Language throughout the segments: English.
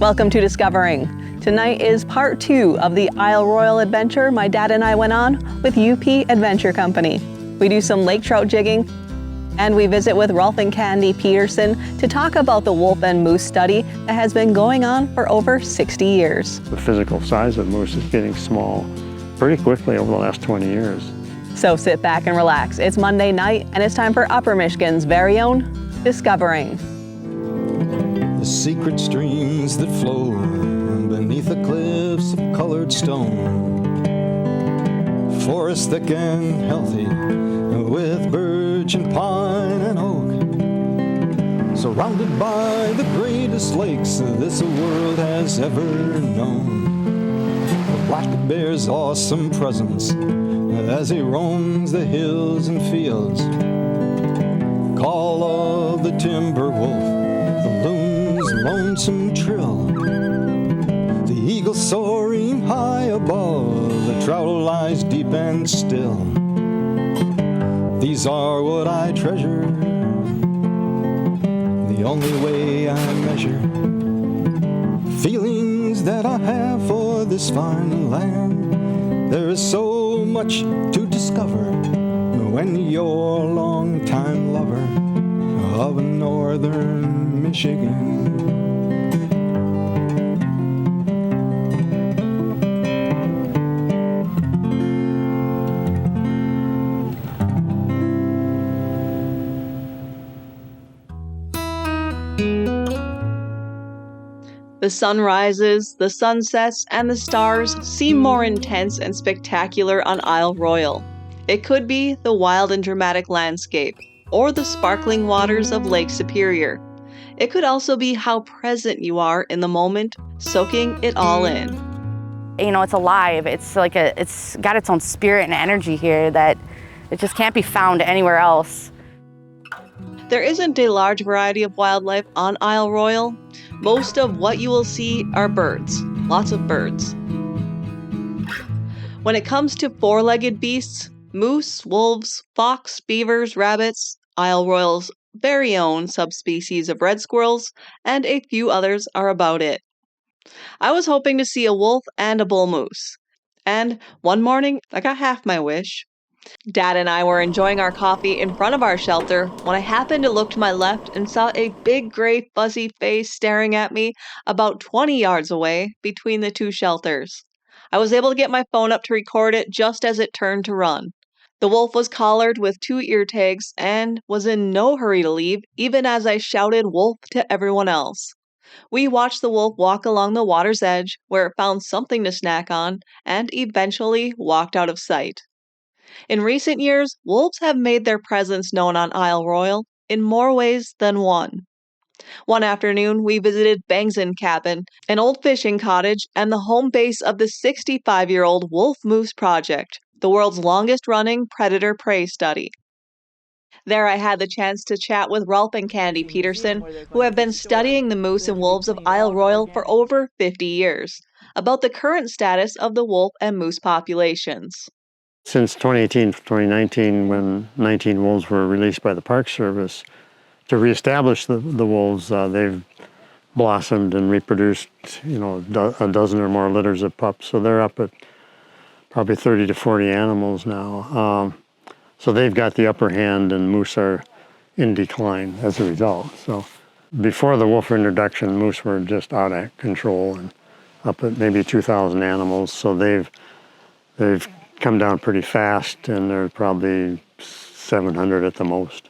Welcome to Discovering. Tonight is part 2 of the Isle Royale adventure my dad and I went on with UP Adventure Company. We do some lake trout jigging, and we visit with Rolf and Candy Peterson to talk about the wolf and moose study that has been going on for over 60 years. The physical size of moose is getting small pretty quickly over the last 20 years. So sit back and relax. It's Monday night, and it's time for Upper Michigan's very own Discovering. The secret streams that flow beneath the cliffs of colored stone. Forest thick and healthy with birch and pine and oak. Surrounded by the greatest lakes this world has ever known. The black bear's awesome presence as he roams the hills and fields. Call of the timber wolf, the loon's lonesome trill. The eagle soaring high above, the trout lies deep and still. These are what I treasure, the only way I measure feelings that I have for this fine land. There is so much to discover when you're a long-time lover of northern Michigan. The sun rises, the sun sets, and the stars seem more intense and spectacular on Isle Royale. It could be the wild and dramatic landscape, or the sparkling waters of Lake Superior. It could also be how present you are in the moment, soaking it all in. You know, it's alive. It's got its own spirit and energy here that it just can't be found anywhere else. There isn't a large variety of wildlife on Isle Royale. Most of what you will see are birds, lots of birds. When it comes to four-legged beasts, moose, wolves, fox, beavers, rabbits, Isle Royale's very own subspecies of red squirrels, and a few others are about it. I was hoping to see a wolf and a bull moose, and one morning I got half my wish. Dad and I were enjoying our coffee in front of our shelter when I happened to look to my left and saw a big gray fuzzy face staring at me about 20 yards away between the two shelters. I was able to get my phone up to record it just as it turned to run. The wolf was collared with 2 ear tags and was in no hurry to leave, even as I shouted wolf to everyone else. We watched the wolf walk along the water's edge where it found something to snack on and eventually walked out of sight. In recent years, wolves have made their presence known on Isle Royale in more ways than one. One afternoon, we visited Bangson Cabin, an old fishing cottage and the home base of the 65-year-old Wolf Moose Project, the world's longest-running predator-prey study. There I had the chance to chat with Rolf and Candy Peterson, who have been studying the moose and wolves of Isle Royale for over 50 years, about the current status of the wolf and moose populations. Since 2018-2019, when 19 wolves were released by the Park Service, to reestablish the wolves, they've blossomed and reproduced, a dozen or more litters of pups. So they're up at probably 30 to 40 animals now. So they've got the upper hand, and moose are in decline as a result. So before the wolf introduction, moose were just out of control and up at maybe 2,000 animals. So they've come down pretty fast, and they're probably 700 at the most.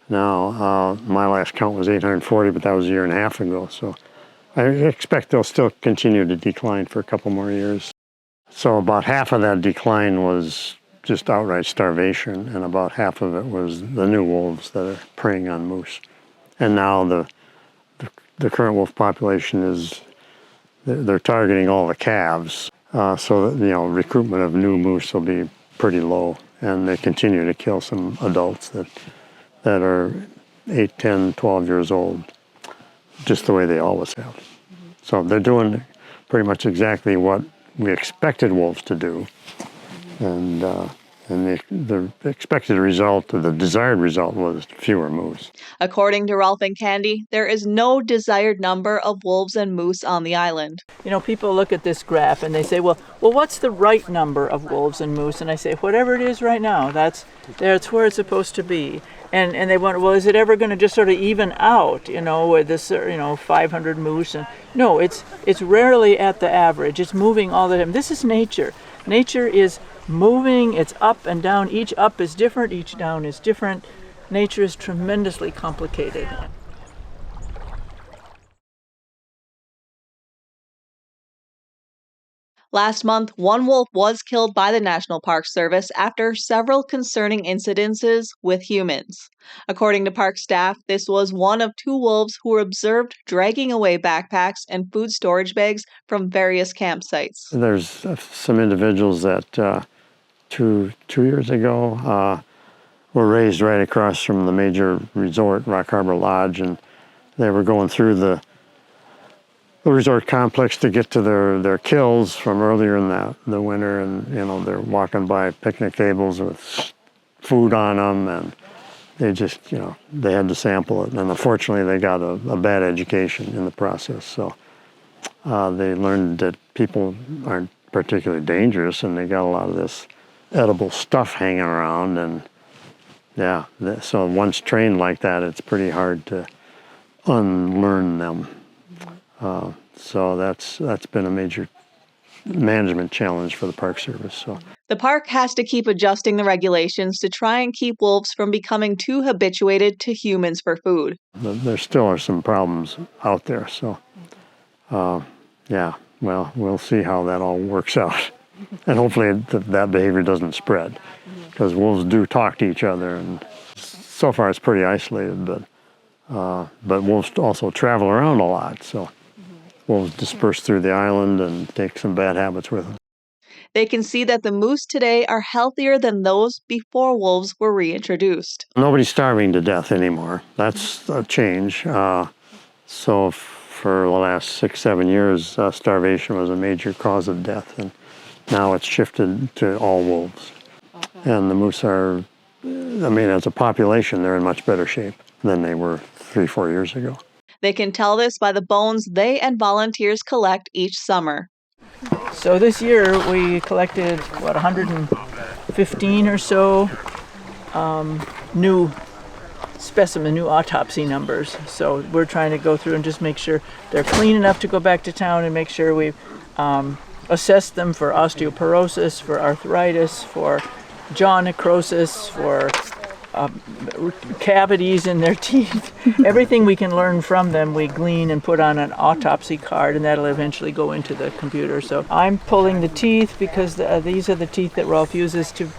Now, my last count was 840, but that was a year and a half ago. So I expect they'll still continue to decline for a couple more years. So about half of that decline was just outright starvation, and about half of it was the new wolves that are preying on moose. And now the current wolf population they're targeting all the calves. So that, recruitment of new moose will be pretty low, and they continue to kill some adults that are 8, 10, 12 years old, just the way they always have. So they're doing pretty much exactly what we expected wolves to do, and And the expected result, or the desired result, was fewer moose. According to Rolf and Candy, there is no desired number of wolves and moose on the island. You know, people look at this graph and they say, well, what's the right number of wolves and moose? And I say, whatever it is right now, that's where it's supposed to be. And they wonder, well, is it ever going to just sort of even out, with this, 500 moose? And no, it's rarely at the average. It's moving all the time. This is nature. Nature is moving. It's up and down. Each up is different. Each down is different. Nature is tremendously complicated. Last month, one wolf was killed by the National Park Service after several concerning incidences with humans. According to park staff, this was one of 2 wolves who were observed dragging away backpacks and food storage bags from various campsites. There's some individuals that 2 years ago were raised right across from the major resort, Rock Harbor Lodge, and they were going through the resort complex to get to their kills from earlier in the winter, and they're walking by picnic tables with food on them, and they just they had to sample it, and unfortunately they got a bad education in the process. So they learned that people aren't particularly dangerous, and they got a lot of this edible stuff hanging around, and so once trained like that, it's pretty hard to unlearn them. So that's been a major management challenge for the Park Service. So the park has to keep adjusting the regulations to try and keep wolves from becoming too habituated to humans for food. There still are some problems out there. So we'll see how that all works out. And hopefully that behavior doesn't spread, because wolves do talk to each other, and so far it's pretty isolated, but wolves also travel around a lot, so wolves disperse through the island and take some bad habits with them. They can see that the moose today are healthier than those before wolves were reintroduced. Nobody's starving to death anymore. That's a change. So for the last 6-7 years, starvation was a major cause of death, and now it's shifted to all wolves. Okay. And the moose are, as a population, they're in much better shape than they were 3-4 years ago. They can tell this by the bones they and volunteers collect each summer. So this year we collected, 115 or so new specimen, new autopsy numbers. So we're trying to go through and just make sure they're clean enough to go back to town, and make sure we've assessed them for osteoporosis, for arthritis, for jaw necrosis, for cavities in their teeth. Everything we can learn from them, we glean and put on an autopsy card, and that'll eventually go into the computer. So I'm pulling the teeth because these are the teeth that Rolf uses to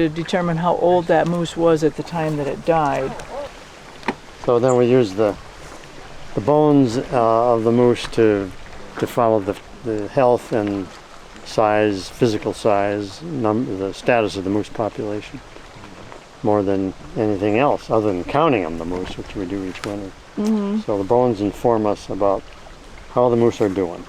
determine how old that moose was at the time that it died. So then we use the bones of the moose to follow the health and size, physical size, the status of the moose population, more than anything else, other than counting them, the moose, which we do each winter. Mm-hmm. So the bones inform us about how the moose are doing.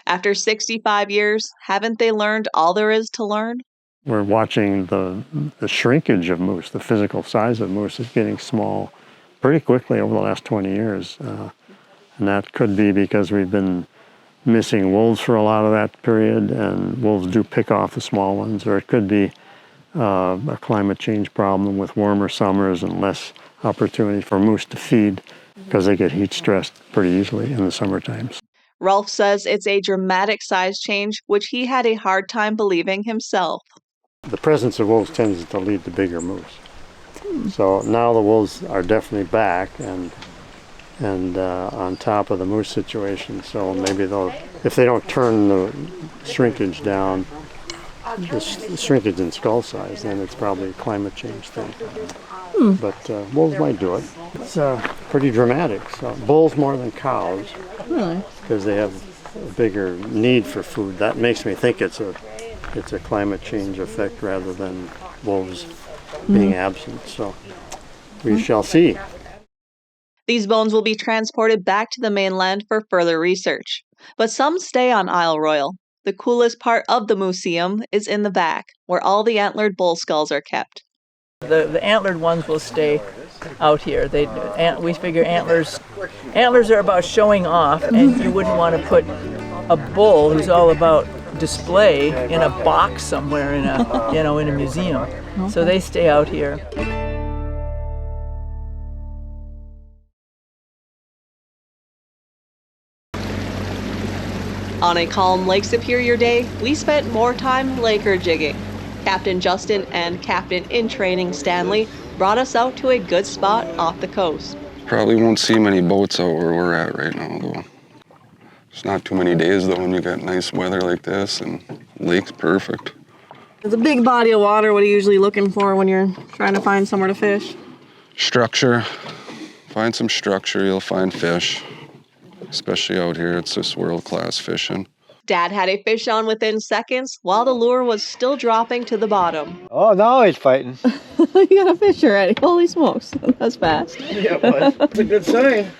After 65 years, haven't they learned all there is to learn? We're watching the shrinkage of moose. The physical size of moose is getting small pretty quickly over the last 20 years. And that could be because we've been missing wolves for a lot of that period, and wolves do pick off the small ones, or it could be a climate change problem with warmer summers and less opportunity for moose to feed because they get heat stressed pretty easily in the summer times. Rolf says it's a dramatic size change, which he had a hard time believing himself. The presence of wolves tends to lead to bigger moose. So now the wolves are definitely back and on top of the moose situation. So maybe if they don't turn the shrinkage down, the shrinkage in skull size, then it's probably a climate change thing. But wolves might do it. It's pretty dramatic. So bulls more than cows, really, because they have a bigger need for food. That makes me think it's a climate change effect rather than wolves being absent. So we shall see. These bones will be transported back to the mainland for further research. But some stay on Isle Royale. The coolest part of the museum is in the back, where all the antlered bull skulls are kept. The antlered ones will stay out here. We figure antlers are about showing off, and you wouldn't want to put a bull who's all about display in a box somewhere in a museum. So they stay out here. On a calm Lake Superior day, we spent more time laker jigging. Captain Justin and Captain-in-Training Stanley brought us out to a good spot off the coast. Probably won't see many boats out where we're at right now, though. It's not too many days, though, when you got nice weather like this, and lake's perfect. It's a big body of water. What are you usually looking for when you're trying to find somewhere to fish? Structure. Find some structure, you'll find fish. Especially out here, it's just world-class fishing. Dad had a fish on within seconds while the lure was still dropping to the bottom. Oh, now he's fighting. You got a fish already. Holy smokes. That's fast. Yeah, but that's a good sign.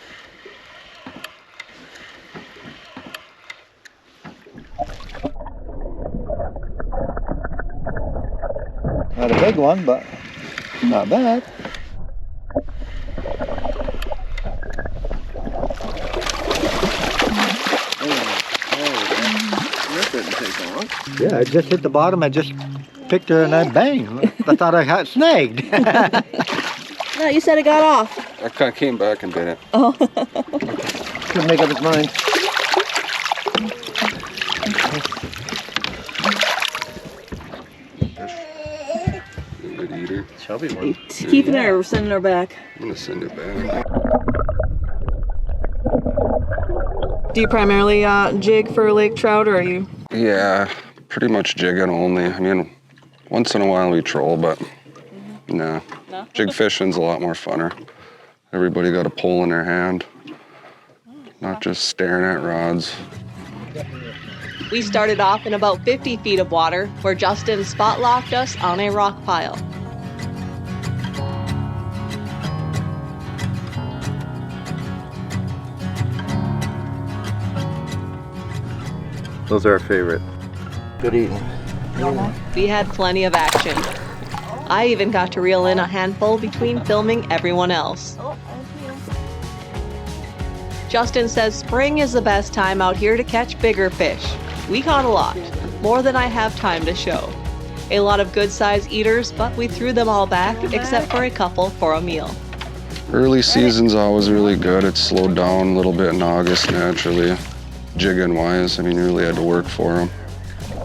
Not a big one, but not bad. Yeah, I just hit the bottom. I just picked her and I bang. I thought I got snagged. No, you said it got off. I kind of came back and did it. Oh. Couldn't make up its mind. Good eater. Chubby one. Keeping her or sending her back? I'm gonna send it back. Do you primarily jig for lake trout, or are you? Yeah, pretty much jigging only. I mean, once in a while we troll, but nah. No? Jig fishing's a lot more funner. Everybody got a pole in their hand, not just staring at rods. We started off in about 50 feet of water, where Justin spot locked us on a rock pile. Those are our favorite. Good eating. We had plenty of action. I even got to reel in a handful between filming everyone else. Justin says spring is the best time out here to catch bigger fish. We caught a lot, more than I have time to show. A lot of good-sized eaters, but we threw them all back except for a couple for a meal. Early season's always really good. It slowed down a little bit in August naturally. Jigging wise, I mean, you really had to work for them.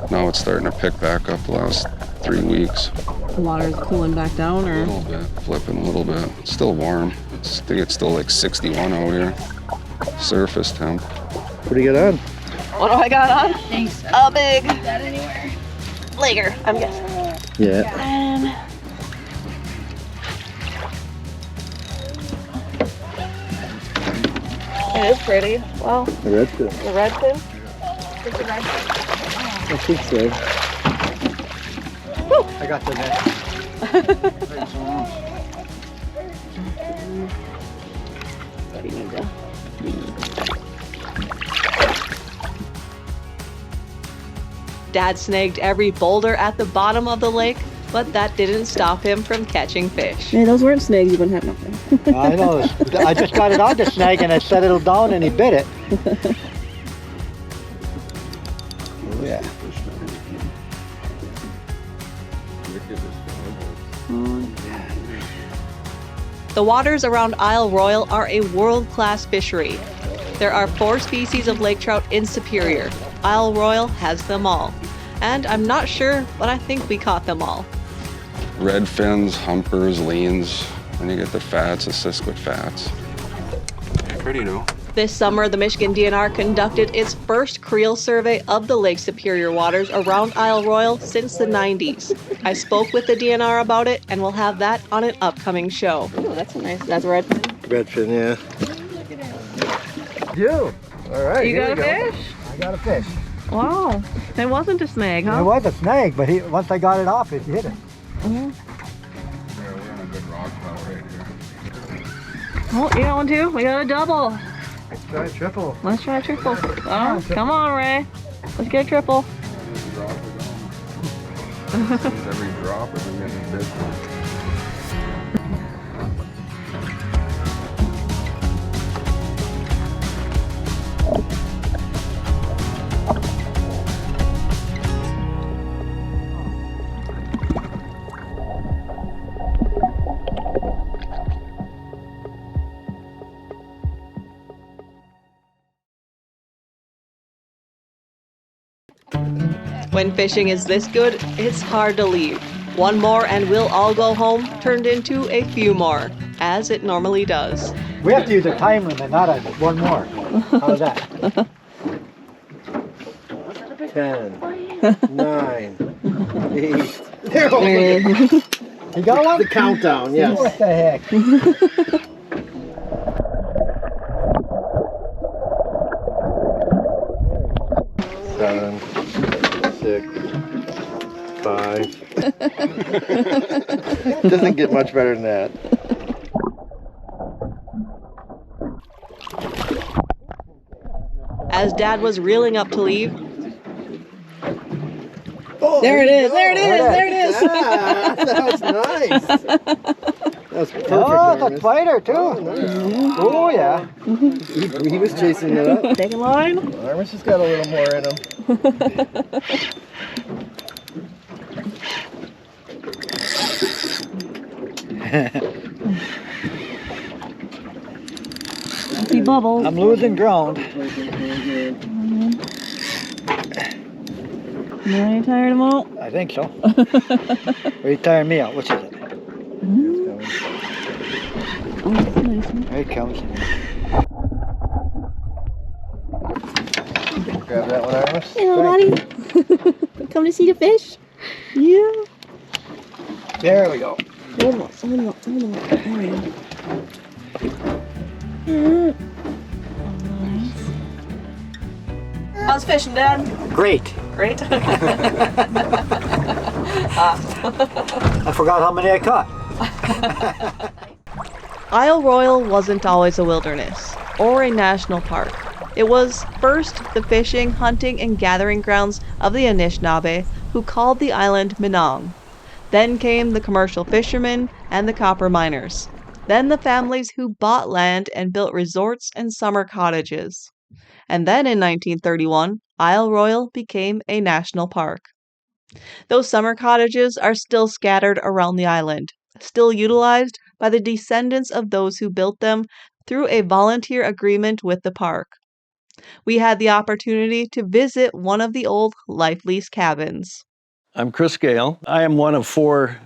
Now it's starting to pick back up the last 3 weeks. The water's cooling back down, or? A little bit, flipping a little bit. It's still warm. I think it's still like 61 out here. Surface temp. What do you got on? What do I got on? Thanks. A big laker, I'm guessing. Yeah. And it is pretty. Well, The red fin. the red fin. I think so. Woo. I got the net. What do you need to? Dad snagged every boulder at the bottom of the lake, but that didn't stop him from catching fish. Man, those weren't snags. You wouldn't have nothing. I know. I just got it on the snag and I set it down and he bit it. Oh, yeah. The waters around Isle Royale are a world-class fishery. There are 4 species of lake trout in Superior. Isle Royale has them all. And I'm not sure, but I think we caught them all. Red fins, humpers, leans, and you get the fats, the Siskiyou fats. Pretty though. This summer, the Michigan DNR conducted its first creel survey of the Lake Superior waters around Isle Royale since the 90s. I spoke with the DNR about it, and we'll have that on an upcoming show. Oh, that's a nice. That's red fin. Red fin, yeah. You. All right. You got a fish? I got a fish. Wow. It wasn't a snag, huh? It was a snag, but once I got it off, it hit it. Yeah, we're on a good rock pile right here. Oh, you got one too? We got a double. Let's try triple. Let's try triple. Oh, come on, Ray. Let's get a triple. Every drop is getting a big one. When fishing is this good, it's hard to leave. One more and we'll all go home turned into a few more, as it normally does. We have to use a time limit, not a one more. How's that? 10, 9, 8. You got one? The countdown, yes. What the heck? 7, 6, 5. Doesn't get much better than that. As Dad was reeling up to leave, Oh, There it is, there it is, there it is. Ah, that was nice. That was perfect. Oh, the Armis. spider too. Oh, nice. Oh yeah. He was chasing it up. Second line. Armis has got a little more in him. See bubbles. I'm losing ground. Are you tired of them all? I think so. Are you tiring me out? Which is it? Oh, that's a nice one. There it comes. Grab that one, Armis. Hey, little buddy. Come to see the fish? Yeah. There we go. Hold on, hold on, hold on. There we go. Nice. how's fishing, Dad? Great. Great. I forgot how many I caught. Isle Royale wasn't always a wilderness or a national park. It was first the fishing, hunting, and gathering grounds of the Anishinaabe, who called the island Minong. Then came the commercial fishermen and the copper miners. Then the families who bought land and built resorts and summer cottages. And then in 1931, Isle Royale became a national park. Those summer cottages are still scattered around the island, still utilized by the descendants of those who built them through a volunteer agreement with the park. We had the opportunity to visit one of the old life lease cabins. I'm Chris Gale. I am one of 4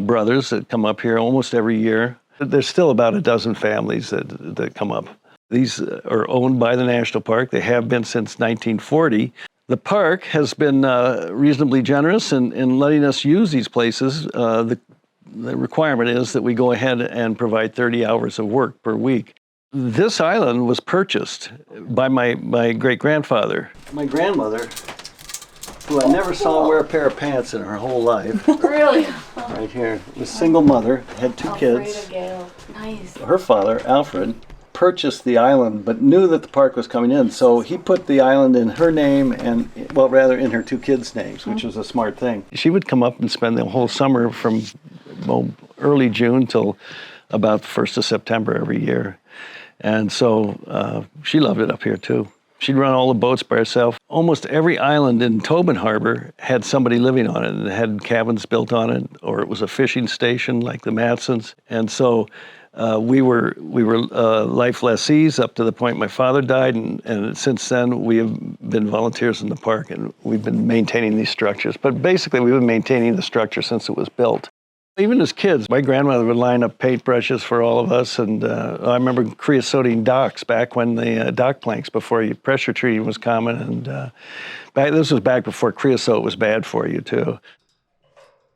brothers that come up here almost every year. There's still about a dozen families that come up. These are owned by the National Park. They have been since 1940. The park has been reasonably generous in letting us use these places. The requirement is that we go ahead and provide 30 hours of work per week. This island was purchased by my great-grandfather. My grandmother, who I never saw wear a pair of pants in her whole life. Really? Right here, was single mother, had 2 kids. Nice. Her father, Alfred, purchased the island, but knew that the park was coming in, so he put the island in her name and, well, rather in her 2 kids' names, which was a smart thing. She would come up and spend the whole summer from early June till about the 1st of September every year. And so she loved it up here too. She'd run all the boats by herself. Almost every island in Tobin Harbor had somebody living on it and had cabins built on it, or it was a fishing station like the Matsons. And so we were life lessees up to the point my father died, and since then we have been volunteers in the park, and we've been maintaining these structures. But basically we've been maintaining the structure since it was built. Even as kids, my grandmother would line up paintbrushes for all of us, and I remember creosoting docks back when the dock planks, before pressure treating was common, and this was back before creosote was bad for you too.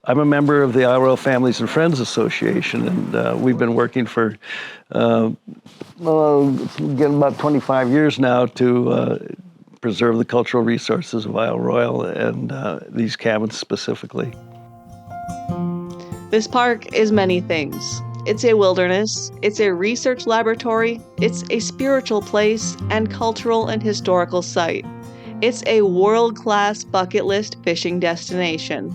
I'm a member of the Isle Royale Families and Friends Association, and we've been working for getting about 25 years now to preserve the cultural resources of Isle Royale and these cabins specifically. This park is many things. It's a wilderness, it's a research laboratory, it's a spiritual place and cultural and historical site. It's a world-class bucket list fishing destination.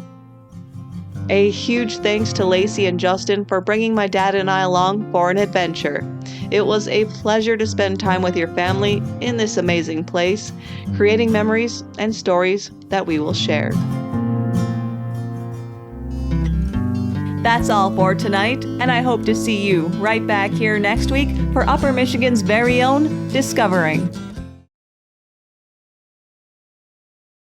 A huge thanks to Lacey and Justin for bringing my dad and I along for an adventure. It was a pleasure to spend time with your family in this amazing place, creating memories and stories that we will share. That's all for tonight, and I hope to see you right back here next week for Upper Michigan's very own Discovering.